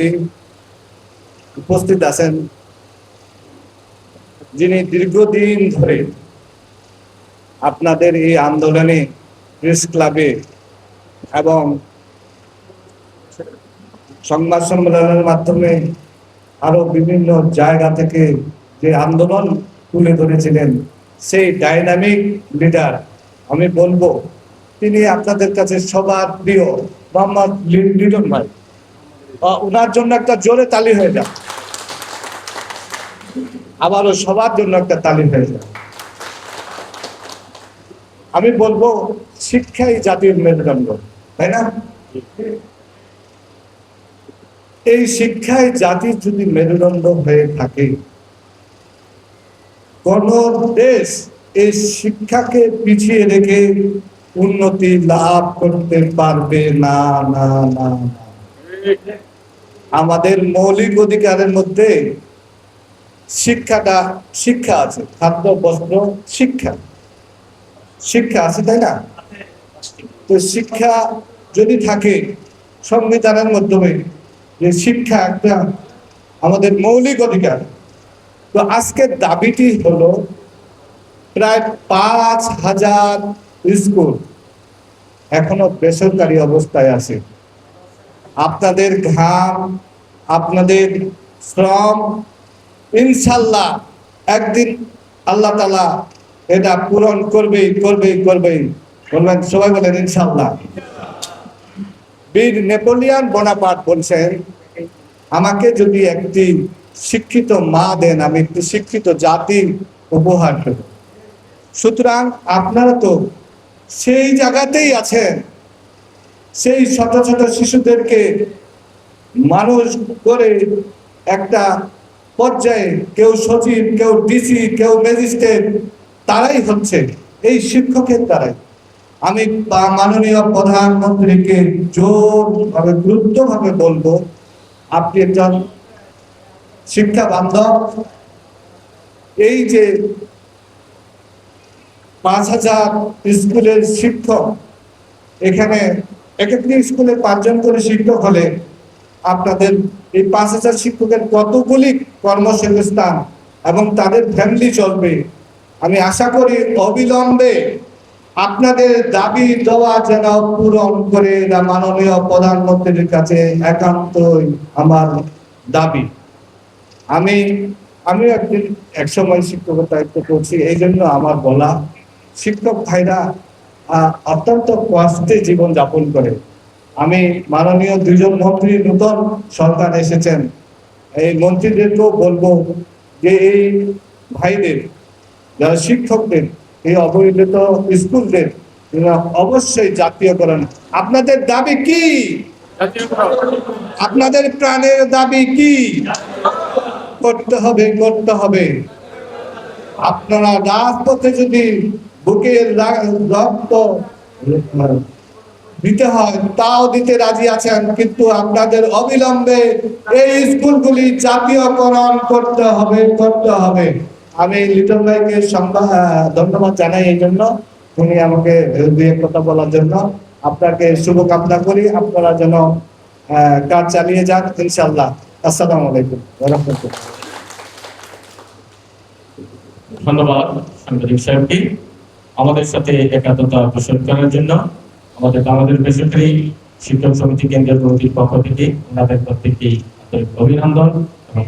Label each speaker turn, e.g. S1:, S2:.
S1: সভাপতি উপস্থিত আছেন, যিনি দীর্ঘদিন ধরে আপনাদের এই আন্দোলনে প্রেস ক্লাবে এবং সংবাদ সম্মেলনের মাধ্যমে আরো বিভিন্ন জায়গা থেকে যে আন্দোলন তুলে ধরেছিলেন, সেই ডাইনামিক লিডার আমি বলবো তিনি আপনাদের কাছে সবার প্রিয় মোহাম্মদ লিটন ভাই। ওনার জন্য একটা জোরে তালি হয়ে যাক, আবারও সবার জন্য একটা তালি হয়ে যাক। আমি বলবো শিক্ষাই জাতির মেরুদণ্ড, তাই না? এই শিক্ষায় জাতির যদি মেরুদণ্ড হয়ে থাকে, কোন দেশ এই শিক্ষাকে পিছিয়ে রেখে উন্নতি লাভ করতে পারবে না না না। আমাদের মৌলিক অধিকারের মধ্যে শিক্ষা আছে, খাদ্য বস্ত্র শিক্ষা আছে, তাই না? তো শিক্ষা যদি থাকে সংবিধানের মাধ্যমে, যে শিক্ষা একটা আমাদের মৌলিক অধিকার, তো আজকের দাবিটি হলো প্রায় ৫,০০০ স্কুল এখনো বেসরকারি অবস্থায় আছে। আপনাদের ঘাম, আপনাদের শ্রম, ইনশাল্লাহ একদিন আল্লাহ তাআলা এটা পূরণ করবেই। বলবেন, সবাই বলেন ইনশাল্লাহ। বীর নেপোলিয়ন বোনাপার্ট বলছেন, আমাকে যদি একটি শিক্ষিত মা দেন, আমি একটি শিক্ষিত জাতি উপহার দেব। সুতরাং আপনারা তো সেই জায়গাতেই আছেন, সেই ছোট ছোট শিশুদেরকে মানুষ করে একটা পর্যায়ে, কেউ সচিব, কেউ ডিসি, কেউ ম্যাজিস্ট্রেট, তারাই হচ্ছে এই শিক্ষকের দ্বারাই। আমি মাননীয় প্রধানমন্ত্রীকে জোরভাবে গুরুত্বভাবে বলবো, আপনি একজন শিক্ষা বান্ধব, এই যে ৫,০০০ স্কুলের শিক্ষক, এখানে এক একটি স্কুলে ৫ জন করে শিক্ষক হলে আপনাদের এই ৫,০০০ শিক্ষকের কতগুলি কর্মসংস্থান এবং তাদের ফ্যামিলি চলবে। আমি আশা করি অবিলম্বে আপনাদের দাবি দেওয়া যেন পূরণ করে মাননীয় প্রধানমন্ত্রীর কাছে একান্তই আমার দাবি। আমি এক সময় শিক্ষকের দায়িত্ব করছি, এই জন্য আমার বলা, শিক্ষক ভাইরা অত্যন্ত কষ্টে জীবন যাপন করে। আমি মাননীয় ২ জন মন্ত্রী, নতুন সরকার এসেছেন, এই মন্ত্রীদেরকেও বলবো যে এই ভাইদের, যারা শিক্ষকদের, এই অবহেলিত স্কুলদের অবশ্যই জাতীয়করণ। আপনাদের দাবি কি? আপনাদের প্রাণের দাবি কি? করতে হবে। আপনারা রাজপথে যদি বুকের রক্ত দিতে হয় তাও দিতে রাজি আছেন, কিন্তু আপনাদের অবিলম্বে এই স্কুলগুলি জাতীয়করণ করতে হবে। আমি লিটন ভাইকে ধন্যবাদ জানাই এই জন্য, উনি আমাকে দুই এক কথা বলার জন্য। আপনাকে শুভকামনা করি, আপনারা যেন কাজ চালিয়ে যান ইনশাআল্লাহ। আসসালামু আলাইকুম ওয়া রাহমাতুল্লাহ।
S2: ধন্যবাদ সাংবাদিক সাহেবকে আমাদের সাথে একাত্মতা পোষণ করার জন্য। আমাদের বেসরকারি শিক্ষক সমিতি কেন্দ্রীয় কমিটির পক্ষ থেকে ওনাদের প্রত্যেককেই অভিনন্দন এবং